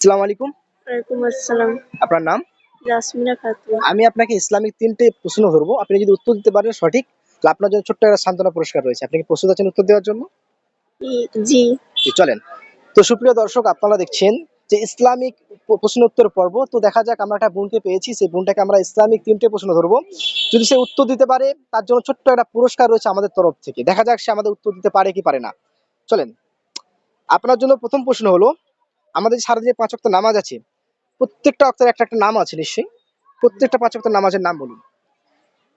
আসসালামু আলাইকুম। ওয়ালাইকুম আসসালাম। আপনার নাম? জাসমিনা খাতুন। আমি আপনাকে ইসলামিক ৩ টে প্রশ্ন ধরবো। আপনি যদি উত্তর দিতে পারেন সঠিক, তাহলে আপনার জন্য ছোট্ট একটা সান্ত্বনা পুরস্কার রয়েছে। আপনি কি প্রস্তুত আছেন উত্তর দেওয়ার জন্য? জি। জি, চলেন। তো সুপ্রিয় দর্শক, আপনারা দেখছেন যে ইসলামিক প্রশ্ন উত্তর পর্ব। তো দেখা যাক, আমরা একটা বোনকে পেয়েছি। সেই বোনটাকে আমরা ইসলামিক ৩ টে প্রশ্ন ধরবো। যদি সে উত্তর দিতে পারে, তার জন্য ছোট্ট একটা পুরস্কার রয়েছে আমাদের তরফ থেকে। দেখা যাক সে আমাদের উত্তর দিতে পারে কি পারে না। চলেন। আপনার জন্য ১ম প্রশ্ন হলো, আমাদের সারা যে ৫ ওয়াক্ত নামাজ আছে, প্রত্যেকটা ওয়াক্তের একটা নাম আছে নিশ্চয়ই। প্রত্যেকটা ৫ ওয়াক্তের নামাজের নাম বলুন।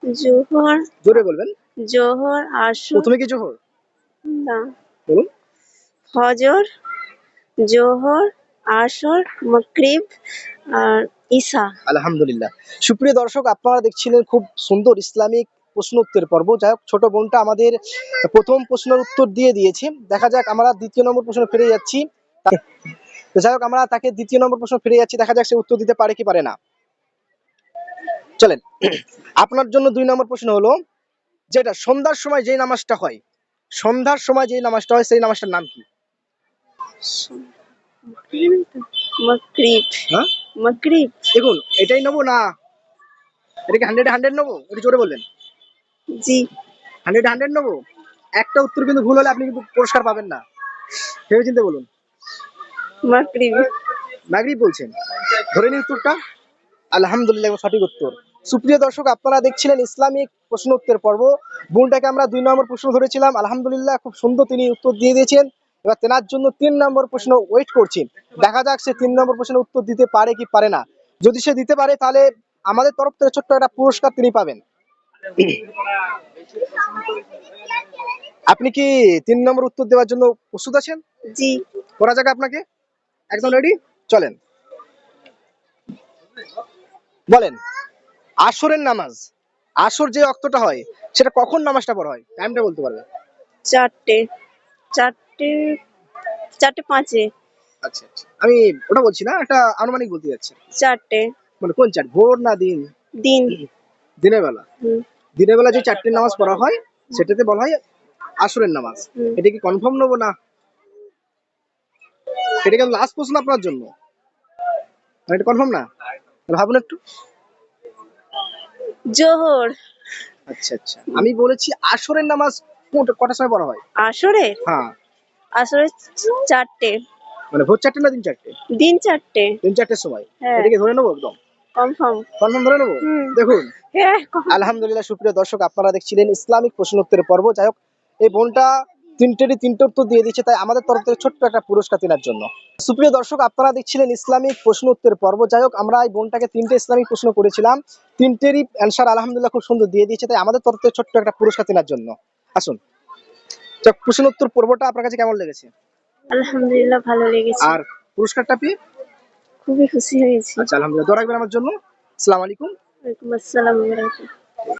জোহর, জোরে বলবেন। জোহর, আসর, ১ম এ কি জোহর? না, বলুন। ফজর, জোহর, আসর, মাগরিব আর ঈশা। আলহামদুলিল্লাহ। সুপ্রিয় দর্শক, আপনারা দেখছিলেন খুব সুন্দর ইসলামিক প্রশ্ন উত্তর পর্ব। যাই হোক, ছোট বোনটা আমাদের ১ম প্রশ্নের উত্তর দিয়ে দিয়েছে। দেখা যাক, আমরা ২য় নম্বর প্রশ্ন ফিরে যাচ্ছি। তো যাই হোক, আমরা তাকে ২য় নম্বর প্রশ্ন ফিরে যাচ্ছি। দেখা যাক সে উত্তর দিতে পারে কি পারে না। চলেন। আপনার জন্য ২ নম্বর প্রশ্ন হলো, যেটা সন্ধ্যার সময় যেই নামাজটা হয়, সন্ধ্যার সময় যেই নামাজটা হয় সেই নামাজটার নাম কি? মাগরিব। হ্যাঁ, মাগরিব। দেখুন, এটাই নেবো না এটা কি 100 এ 100 নেবো? একটু জোরে বলবেন। জি। 100 এ 100 নেবো? একটা উত্তর কিন্তু ভুল হলে আপনি কিন্তু পুরস্কার পাবেন না। ভেবে চিন্তে বলুন। মাগরিব। মাগরিব বলছেন? ধরে নিন উত্তরটা। আলহামদুলিল্লাহ, সঠিক উত্তর। সুপ্রিয় দর্শক, আপনারা দেখছিলেন ইসলামিক প্রশ্ন উত্তর পর্ব। বোনটাকে আমরা ২ নম্বর প্রশ্ন ধরেছিলাম। আলহামদুলিল্লাহ, খুব সুন্দর তিনি উত্তর দিয়ে দিয়েছেন। এবার তেনার জন্য ৩ নম্বর প্রশ্ন ওয়েট করছি। দেখা যাক সে ৩ নম্বর প্রশ্নের উত্তর দিতে পারে কি পারে না। যদি সে দিতে পারে, তাহলে আমাদের তরফ থেকে ছোট্ট একটা পুরস্কার তিনি পাবেন। আপনি কি ৩ নম্বর উত্তর দেওয়ার জন্য প্রস্তুত আছেন? জি। করা যাক আপনাকে। একদম রেডি? চলেন। বলেন। আসরের নামাজ, আসর যে অক্তটা হয়, সেটা কখন নামাজটা পড়া হয়? টাইমটা বলতে পারবে? ৪টে, ৪টে, ৪টে ৫-এ। আচ্ছা, আচ্ছা। আমি ওটা বলছি না, একটা আনুমানিক বলতে যাচ্ছি। ৪টে। মানে কোন ৪? ভোর না দিন? দিন। দিনের বেলা। হুম। দিনের বেলা যে ৪টে নামাজ পড়া হয়, সেটাতে বলা হয় আসরের নামাজ। হুম। এটা কি কনফার্ম নেবো না? এটা কি লাস্ট প্রশ্ন আপনার জন্য? এটা কনফার্ম না? তাহলে ভাবুন একটু। জোহর। আচ্ছা, আচ্ছা। আমি বলেছি আসরের নামাজ কটার সময় পড়া হয়? আসরে? হ্যাঁ। আসরে ৪টে। মানে ভোর ৪টে না দিন ৪টে? দিন ৪টে। দিন ৪টের সময়। হ্যাঁ। এটা কি ধরে নেবো একদম? কনফার্ম। কনফার্ম ধরে নেবো? হুম। দেখুন। হ্যাঁ, আলহামদুলিল্লাহ, সুপ্রিয় দর্শক, আপনারা দেখছিলেন ইসলামিক প্রশ্ন উত্তরের পর্ব। যাই হোক, এই বোনটা ৩টে উত্তর দিয়ে দিচ্ছে, তাই আমাদের তরফ থেকে ছোট্ট একটা পুরস্কার তেনার জন্য। সুপ্রিয় দর্শক, আপনারা দেখছিলেন ইসলামিক প্রশ্ন উত্তরের পর্ব। যাই হোক, আমরা এই বোনটাকে ৩টে ইসলামিক প্রশ্ন করেছিলাম। ৩টেরই অ্যান্সার আলহামদুলিল্লাহ খুব সুন্দর দিয়ে দিয়েছে, তাই আমাদের তরফ থেকে ছোট্ট একটা পুরস্কার তেনার জন্য। আসুন। প্রশ্ন উত্তর পর্বটা আপনার কাছে কেমন লেগেছে? আলহামদুলিল্লাহ, ভালো লেগেছে। আর পুরস্কারটা পেয়ে? খুবই খুশি হয়েছি। আচ্ছা, আলহামদুলিল্লাহ। দোয়া রাখবেন আমার জন্য। আসসালামু আলাইকুম। ওয়ালাইকুম আসসালাম ওয়া রাহমাতুল্লাহ।